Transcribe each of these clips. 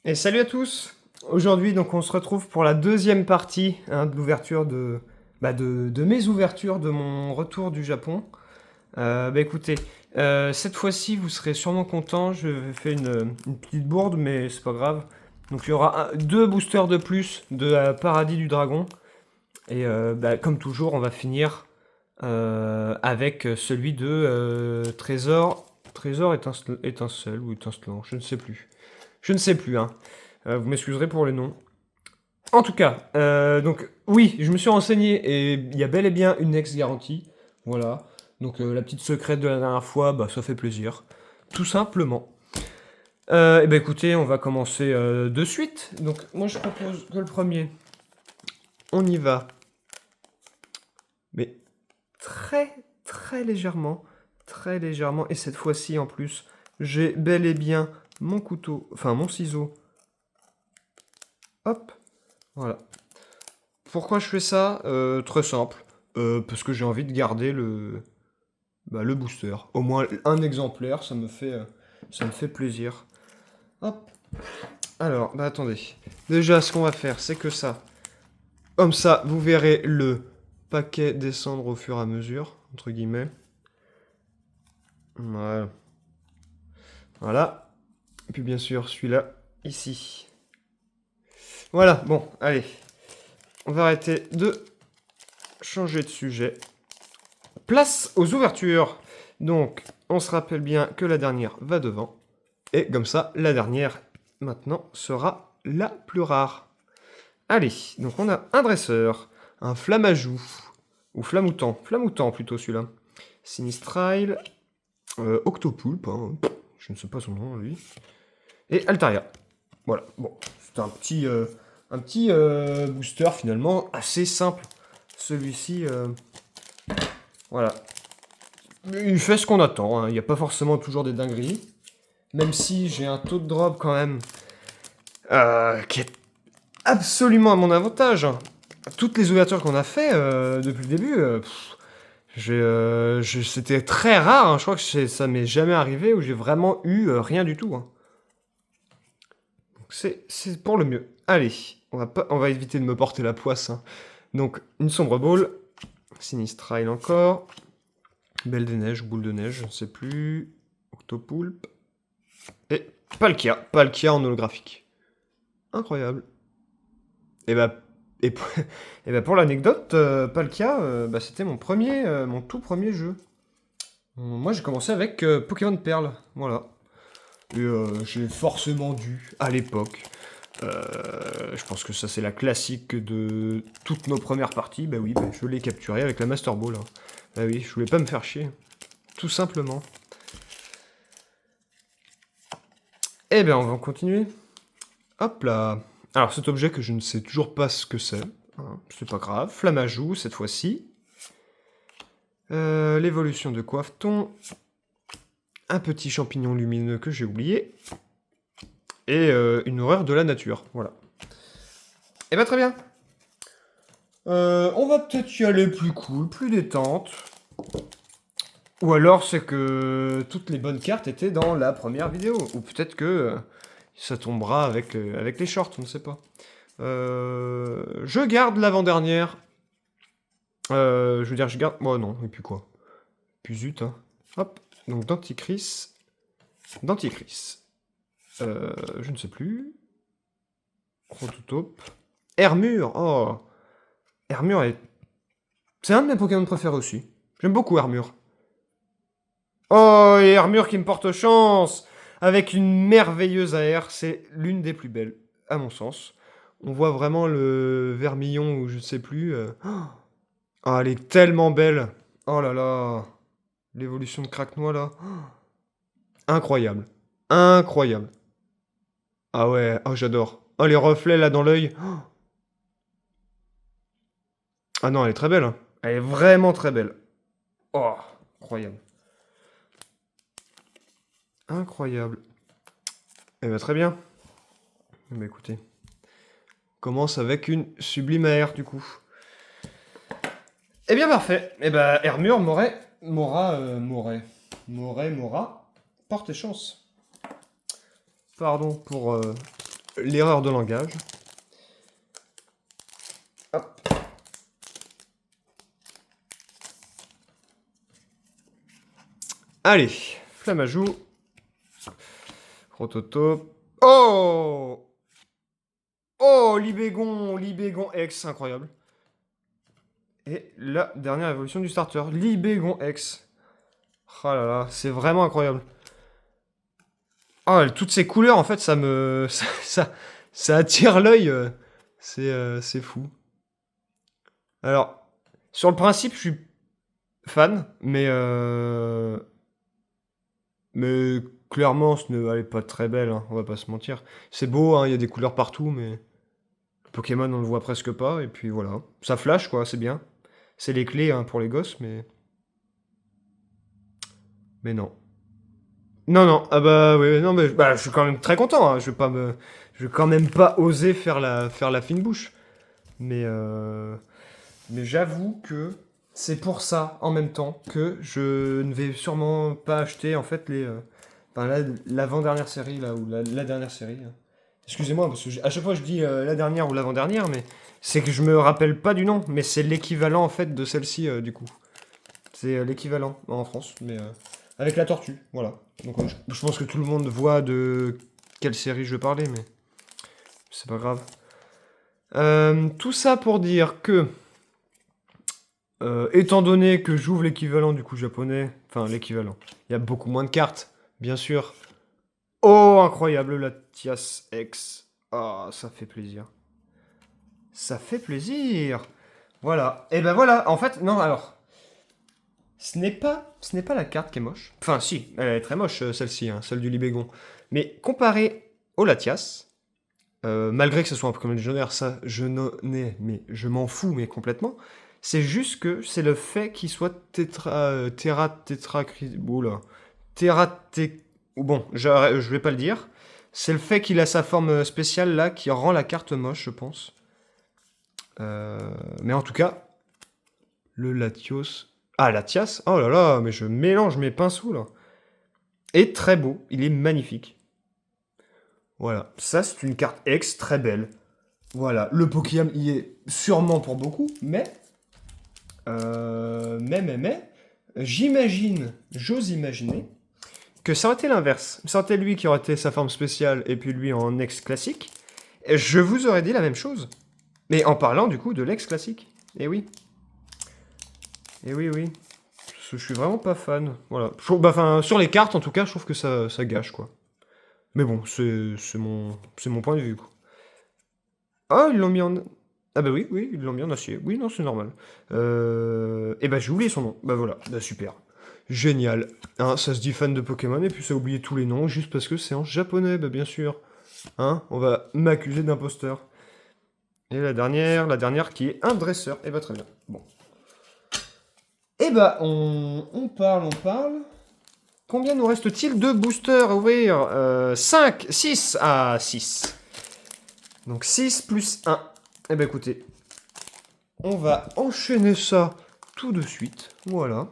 Et salut à tous! Aujourd'hui, donc, on se retrouve pour la deuxième partie de l'ouverture de mes ouvertures de mon retour du Japon. Écoutez, cette fois-ci, vous serez sûrement contents. Je fais une petite bourde, mais c'est pas grave. Donc, il y aura deux boosters de plus de Paradis du Dragon. Et comme toujours, on va finir avec celui de Trésor étincelle ou étincelant, je ne sais plus. Je ne sais plus, hein. Vous m'excuserez pour les noms. En tout cas, donc oui, je me suis renseigné et il y a bel et bien une ex-garantie. Voilà. Donc la petite secrète de la dernière fois, bah ça fait plaisir. Tout simplement. Et ben écoutez, on va commencer de suite. Donc moi je propose que le premier, on y va. Mais très très légèrement. Très légèrement. Et cette fois-ci en plus, j'ai bel et bien mon couteau, enfin mon ciseau. Hop, voilà. Pourquoi je fais ça? Très simple. Parce que j'ai envie de garder le booster. Au moins un exemplaire, ça me fait plaisir. Hop. Alors, bah attendez. Déjà, ce qu'on va faire, c'est que ça. Comme ça, vous verrez le paquet descendre au fur et à mesure, entre guillemets. Voilà. Voilà. Et puis bien sûr, celui-là, ici. Voilà, bon, allez. On va arrêter de changer de sujet. Place aux ouvertures. Donc, on se rappelle bien que la dernière va devant. Et comme ça, la dernière, maintenant, sera la plus rare. Allez, donc on a un dresseur, un flamajou, ou flamoutant. Flamoutant, plutôt, celui-là. Sinistrile, Octopoulpe, hein, je ne sais pas son nom, lui. Et Altaria. Voilà, bon, c'est un petit booster, finalement, assez simple. Celui-ci, voilà. Il fait ce qu'on attend, hein. Il n'y a pas forcément toujours des dingueries. Même si j'ai un taux de drop quand même qui est absolument à mon avantage. Toutes les ouvertures qu'on a fait depuis le début, c'était très rare. Hein. Je crois que ça m'est jamais arrivé où j'ai vraiment eu rien du tout. Hein. Donc c'est pour le mieux. Allez, on va éviter de me porter la poisse. Hein. Donc une sombre boule, Sinistrile encore, Belle des neiges, boule de neige, je ne sais plus, Octopoulpe, et Palkia. Palkia en holographique. Incroyable. Et bah, et pour, et bah pour l'anecdote, Palkia, c'était mon tout premier jeu. Moi j'ai commencé avec Pokémon Perle, voilà. Et j'ai forcément dû, à l'époque, je pense que ça c'est la classique de toutes nos premières parties, bah oui, je l'ai capturé avec la Master Ball. Hein. Bah oui, je voulais pas me faire chier. Tout simplement. Eh bien, on va continuer. Hop là. Alors, cet objet que je ne sais toujours pas ce que c'est. Hein, c'est pas grave. Flamajou, cette fois-ci. L'évolution de Coiffeton. Un petit champignon lumineux que j'ai oublié. Et une horreur de la nature. Voilà. Eh bien, très bien. On va peut-être y aller plus cool, plus détente. Ou alors, c'est que toutes les bonnes cartes étaient dans la première vidéo. Ou peut-être que ça tombera avec les shorts, on ne sait pas. Je garde l'avant-dernière. Je veux dire, je garde... Oh non, et puis quoi? Puis zut, hein. Hop, donc Denticris. Denticris. Je ne sais plus. Rototaupe. Hermure, oh. Hermure est... C'est un de mes Pokémon préférés aussi. J'aime beaucoup Hermure. Oh, et Hermure qui me porte chance! Avec une merveilleuse AR, c'est l'une des plus belles, à mon sens. On voit vraiment le vermillon ou je ne sais plus. Oh, elle est tellement belle. Oh là là. L'évolution de Craquenois là. Incroyable. Incroyable. Ah ouais, oh j'adore. Oh les reflets là dans l'œil. Ah non, elle est très belle. Hein. Elle est vraiment très belle. Oh, incroyable. Incroyable. Eh bien très bien. Eh bien écoutez. On commence avec une sublime AR du coup. Eh bien parfait. Eh ben Hermure Moret, porte chance. Pardon pour l'erreur de langage. Hop. Allez, flamme à joue. Prototype. Oh! Oh, Libégon X, incroyable. Et la dernière évolution du starter, Libégon X. Oh là là, c'est vraiment incroyable. Oh, toutes ces couleurs, en fait, ça me... ça attire l'œil. C'est fou. Alors, sur le principe, je suis fan, mais clairement, elle est pas très belle, hein, on va pas se mentir. C'est beau, hein, il y a des couleurs partout, mais... Pokémon, on le voit presque pas, et puis voilà. Ça flash, quoi, c'est bien. C'est les clés hein, pour les gosses, mais... Mais non. Non, non, ah bah oui, non, mais bah, je suis quand même très content, hein. Je vais quand même pas oser faire la fine bouche. Mais j'avoue que c'est pour ça, en même temps, que je ne vais sûrement pas acheter, en fait, enfin, l'avant-dernière série, là, ou la dernière série. Hein. Excusez-moi, parce que à chaque fois je dis la dernière ou l'avant-dernière, mais c'est que je me rappelle pas du nom, mais c'est l'équivalent, en fait, de celle-ci, du coup. C'est l'équivalent en France, mais avec la tortue, voilà. Donc je pense que tout le monde voit de quelle série je vais parler, mais c'est pas grave. Tout ça pour dire que, étant donné que j'ouvre l'équivalent du coup japonais, enfin l'équivalent, il y a beaucoup moins de cartes, bien sûr. Oh, incroyable, la Tias X. Ah, ça fait plaisir. Ça fait plaisir. Voilà. Et ben voilà, en fait, non, alors... ce n'est pas la carte qui est moche. Enfin, si, elle est très moche, celle-ci, hein, celle du Libégon. Mais comparé au Latias, malgré que ce soit un Pokémon légendaire, ça, je n'en ai, mais je m'en fous, mais complètement. C'est juste que c'est le fait qu'il soit oula. Bon, je vais pas le dire. C'est le fait qu'il a sa forme spéciale là qui rend la carte moche, je pense. Mais en tout cas, le Latios. Ah, Latias. Oh là là, mais je mélange mes pinceaux là. Est très beau, il est magnifique. Voilà, ça c'est une carte X très belle. Voilà, le Pokémon y est sûrement pour beaucoup, j'imagine, j'ose imaginer, que ça aurait été l'inverse. Ça aurait été lui qui aurait été sa forme spéciale et puis lui en ex classique. Et je vous aurais dit la même chose. Mais en parlant du coup de l'ex classique. Eh oui. Eh oui, oui. Je suis vraiment pas fan. Voilà. Enfin, sur les cartes en tout cas, je trouve que ça gâche quoi. Mais bon, c'est mon point de vue quoi. Ah, ils l'ont mis en... Ah bah oui, oui, ils l'ont mis en acier. Oui, non, c'est normal. Et bah j'ai oublié son nom. Bah voilà, bah super. Génial. Hein, ça se dit fan de Pokémon et puis ça a oublié tous les noms juste parce que c'est en japonais, bah bien sûr. Hein, on va m'accuser d'imposteur. Et la dernière qui est un dresseur. Et bah très bien. Bon. Et bah on parle. Combien nous reste-t-il de boosters à ouvrir 5, 6. Ah, 6. Donc 6 plus 1. Eh ben écoutez, on va enchaîner ça tout de suite. Voilà.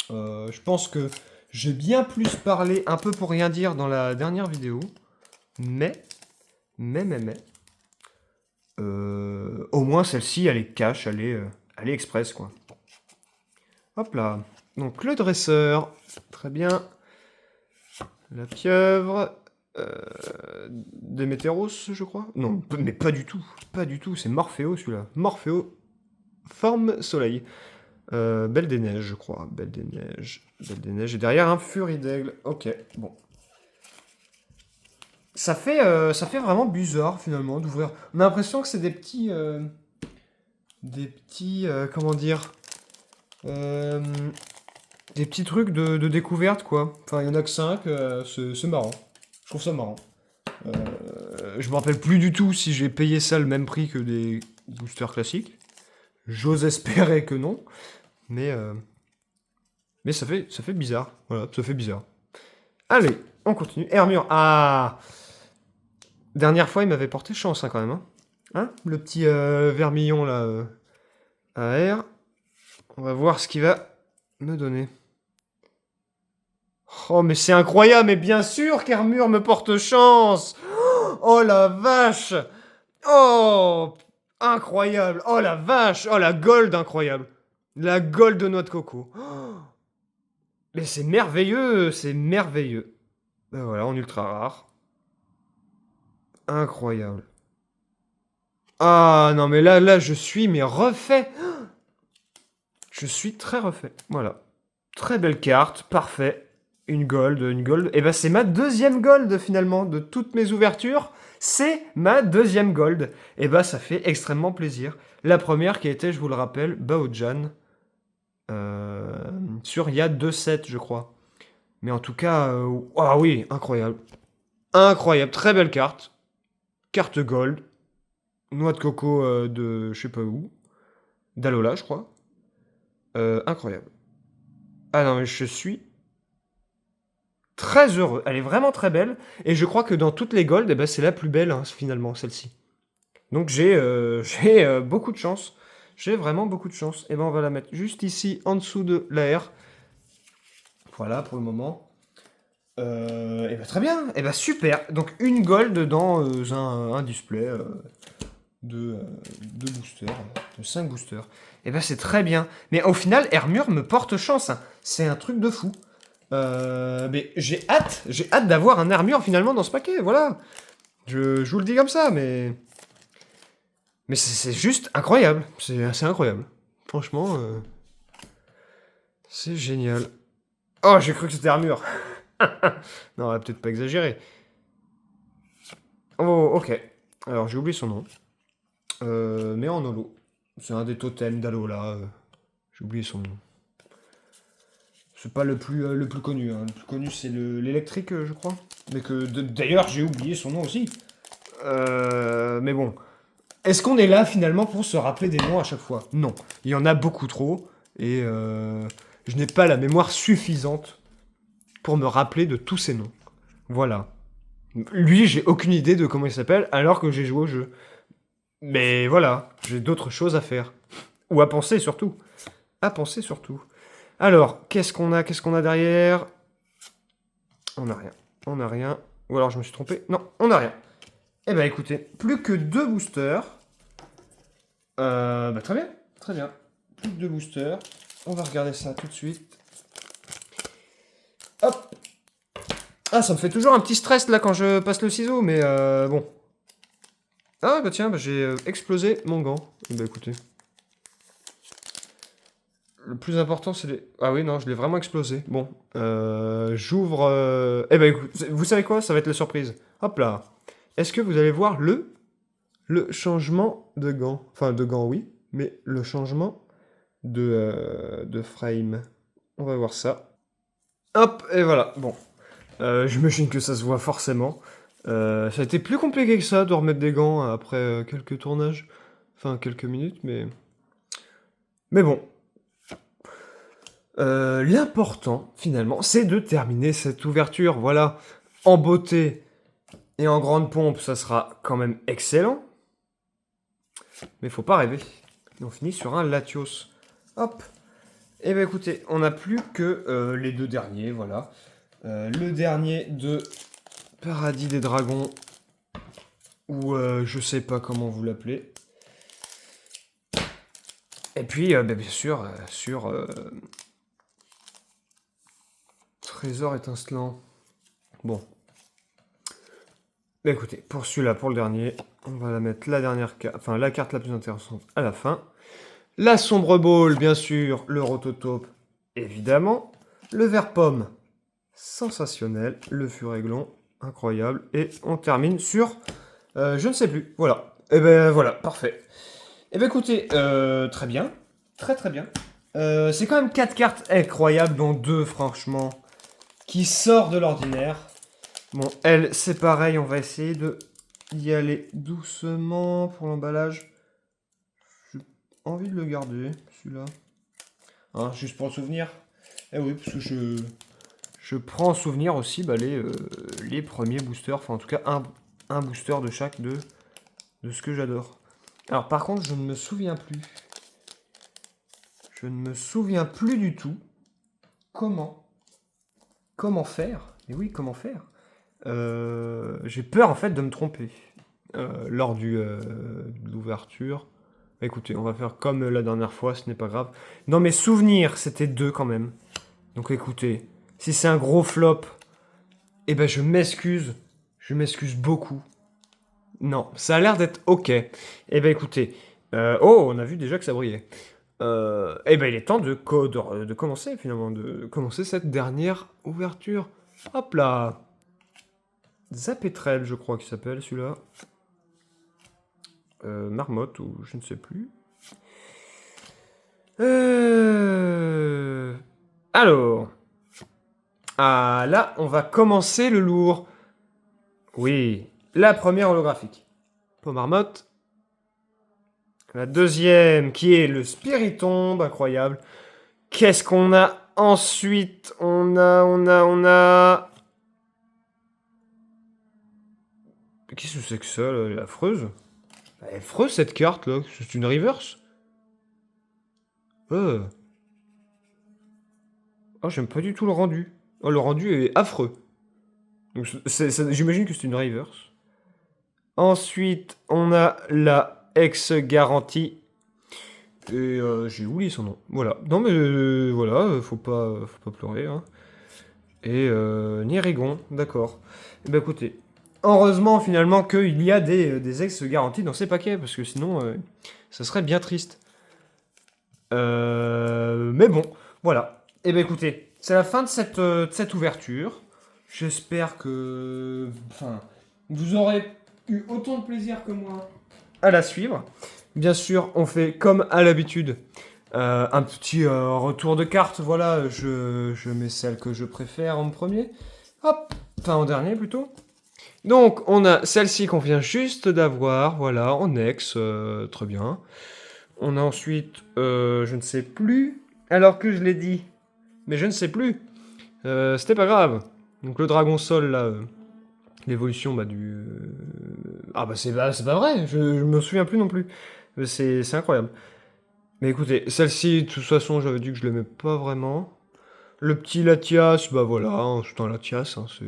Je pense que j'ai bien plus parlé un peu pour rien dire dans la dernière vidéo. Mais. Au moins celle-ci, elle est cash, elle est express, quoi. Hop là. Donc le dresseur. Très bien. La pieuvre. Démétéros, je crois. Non, mais pas du tout. Pas du tout. C'est Morphéo, celui-là. Morphéo. Forme soleil. Belle des neiges, je crois. Belle des neiges. Belle des neiges. Et derrière, un furie d'aigle. Ok, bon. Ça fait vraiment bizarre, finalement, d'ouvrir. On a l'impression que c'est des petits... comment dire des petits trucs de découverte, quoi. Enfin, il y en a que 5. C'est marrant. Je trouve ça marrant. Je me rappelle plus du tout si j'ai payé ça le même prix que des boosters classiques. J'ose espérer que non. Mais ça fait bizarre. Voilà, ça fait bizarre. Allez, on continue. Hermure. Ah! Dernière fois, il m'avait porté chance, hein, quand même. Hein, le petit vermillon, là, AR. On va voir ce qu'il va me donner. Oh, mais c'est incroyable! Mais bien sûr qu'Hermure me porte chance! Oh la vache! Oh! Incroyable! Oh la vache! Oh la gold incroyable! La gold de noix de coco. Oh, mais c'est merveilleux! C'est merveilleux. Ben voilà, en ultra rare. Incroyable. Ah non mais là je suis mais refait! Je suis très refait. Voilà. Très belle carte, parfait. Une gold, une gold. Et ben c'est ma deuxième gold finalement de toutes mes ouvertures. C'est ma deuxième gold. Et ben ça fait extrêmement plaisir. La première qui était, je vous le rappelle, Baojan. Sur il y a 2 sets, je crois. Mais en tout cas, ah oui, incroyable. Incroyable, très belle carte. Carte gold. Noix de coco de je sais pas où. D'Alola, je crois. Incroyable. Ah non, mais je suis très heureux. Elle est vraiment très belle. Et je crois que dans toutes les golds, eh ben, c'est la plus belle, hein, finalement, celle-ci. Donc j'ai beaucoup de chance. J'ai vraiment beaucoup de chance. Et ben on va la mettre juste ici, en dessous de la R. Voilà, pour le moment. Et ben très bien. Et ben super. Donc une gold dans un display de boosters, de 5 boosters. Et ben c'est très bien. Mais au final, Hermure me porte chance, hein. C'est un truc de fou. Mais j'ai hâte d'avoir un armure finalement dans ce paquet, voilà. Je vous le dis comme ça, mais c'est juste incroyable. C'est incroyable. Franchement, c'est génial. Oh, j'ai cru que c'était armure. Non, on va peut-être pas exagérer. Oh, ok. Alors, j'ai oublié son nom. Mais en holo. C'est un des totems d'Alola. J'ai oublié son nom. C'est pas le plus connu. Hein. Le plus connu, c'est l'électrique, je crois. Mais que d'ailleurs, j'ai oublié son nom aussi. Mais bon. Est-ce qu'on est là finalement pour se rappeler des noms à chaque fois? Non. Il y en a beaucoup trop. Et je n'ai pas la mémoire suffisante pour me rappeler de tous ces noms. Voilà. Lui, j'ai aucune idée de comment il s'appelle alors que j'ai joué au jeu. Mais voilà, j'ai d'autres choses à faire. Ou à penser surtout. À penser surtout. Alors, qu'est-ce qu'on a derrière? On n'a rien. On n'a rien. Ou alors je me suis trompé. Non, on n'a rien. Eh ben écoutez, plus que 2 boosters. Bah très bien, très bien. Plus que 2 boosters. On va regarder ça tout de suite. Hop. Ah, ça me fait toujours un petit stress là quand je passe le ciseau, mais bon. Ah bah tiens, bah, j'ai explosé mon gant. Bah écoutez. Le plus important, c'est les... Ah oui, non, je l'ai vraiment explosé. Bon, j'ouvre... Eh ben, écoute, vous savez quoi? Ça va être la surprise. Hop là. Est-ce que vous allez voir le changement de gant? Enfin, de gant, oui, mais le changement de frame. On va voir ça. Hop, et voilà. Bon, j'imagine que ça se voit forcément. Ça a été plus compliqué que ça de remettre des gants après quelques tournages. Enfin, quelques minutes, mais... Mais bon, l'important, finalement, c'est de terminer cette ouverture. Voilà, en beauté et en grande pompe, ça sera quand même excellent. Mais faut pas rêver. Et on finit sur un Latios. Hop. Et ben écoutez, on n'a plus que les 2 derniers, voilà. Le dernier de Paradis des Dragons, ou je sais pas comment vous l'appelez. Et puis, bien sûr, sur Trésor étincelant. Bon. Bah écoutez, pour celui-là, pour le dernier, on va la mettre la dernière carte, enfin la carte la plus intéressante à la fin. La sombre ball, bien sûr, le rototope, évidemment. Le vert pomme, sensationnel. Le furéglon, incroyable. Et on termine sur, je ne sais plus, voilà. Et ben voilà, parfait. Et ben écoutez, très bien, très très bien. C'est quand même 4 cartes incroyables, dont 2, franchement, qui sortent de l'ordinaire. Bon, elle, c'est pareil, on va essayer de y aller doucement pour l'emballage. J'ai envie de le garder, celui-là. Hein, juste pour le souvenir. Eh oui, parce que je prends en souvenir aussi bah, les premiers boosters, enfin en tout cas un booster de chaque de ce que j'adore. Alors par contre, je ne me souviens plus. Je ne me souviens plus du tout comment faire. Mais oui, comment faire J'ai peur en fait de me tromper lors de l'ouverture. Écoutez, on va faire comme la dernière fois, ce n'est pas grave. Dans mes souvenirs, c'était 2 quand même. Donc écoutez, si c'est un gros flop, eh ben je m'excuse. Je m'excuse beaucoup. Non, ça a l'air d'être ok. Eh ben écoutez, oh, on a vu déjà que ça brillait. Eh ben il est temps de commencer finalement, de commencer cette dernière ouverture. Hop là. Zapetrel, je crois qu'il s'appelle celui-là. Marmotte ou je ne sais plus. Alors. Ah là, on va commencer le lourd. Oui, la première holographique. Marmotte. La deuxième qui est le Spiritomb, incroyable. Qu'est-ce qu'on a ensuite? On a... Qu'est-ce que c'est que ça, là? Elle est affreuse. Elle est affreuse cette carte là, c'est une reverse. Oh, j'aime pas du tout le rendu. Oh, le rendu est affreux. Donc, j'imagine que c'est une reverse. Ensuite, on a la ex-garantie. Et j'ai oublié son nom. Voilà. Non mais voilà, faut pas pleurer. Hein. Et Nérégon, d'accord. Eh ben écoutez, heureusement finalement qu'il y a des ex-garanties dans ces paquets, parce que sinon, ça serait bien triste. Mais bon, voilà. Eh ben écoutez, c'est la fin de cette ouverture. J'espère que... Enfin, vous aurez eu autant de plaisir que moi à la suivre. Bien sûr, on fait comme à l'habitude. Un petit retour de cartes, voilà, je mets celle que je préfère en premier. Hop, enfin en dernier plutôt. Donc, on a celle-ci qu'on vient juste d'avoir, voilà, en ex, très bien. On a ensuite, je ne sais plus, alors que je l'ai dit, mais je ne sais plus. C'était pas grave. Donc le Dragon Sol, là, l'évolution du... Ah bah c'est pas vrai, je me souviens plus non plus. C'est incroyable. Mais écoutez, celle-ci, de toute façon, j'avais dit que je l'aimais pas vraiment. Le petit Latias, bah voilà, hein, c'est un Latias, hein, c'est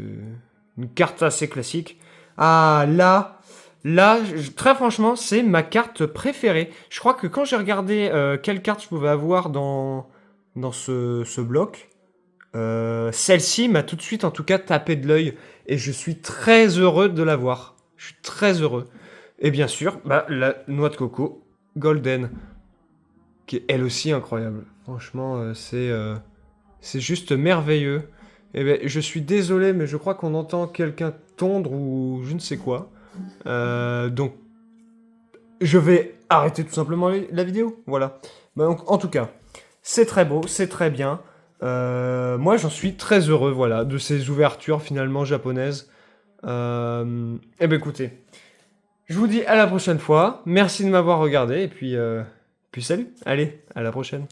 une carte assez classique. Ah, là, très franchement, c'est ma carte préférée. Je crois que quand j'ai regardé quelle carte je pouvais avoir dans ce bloc, celle-ci m'a tout de suite, en tout cas, tapé de l'œil. Et je suis très heureux de l'avoir. Je suis très heureux. Et bien sûr, bah, la noix de coco Golden, qui est elle aussi incroyable. Franchement, c'est juste merveilleux. Et ben, je suis désolé, mais je crois qu'on entend quelqu'un tondre ou je ne sais quoi. Donc, je vais arrêter tout simplement la vidéo. Voilà. Bah, donc, en tout cas, c'est très beau, c'est très bien. Moi, j'en suis très heureux, voilà, de ces ouvertures finalement japonaises. Eh ben, écoutez, je vous dis à la prochaine fois. Merci de m'avoir regardé et puis salut. Allez, à la prochaine.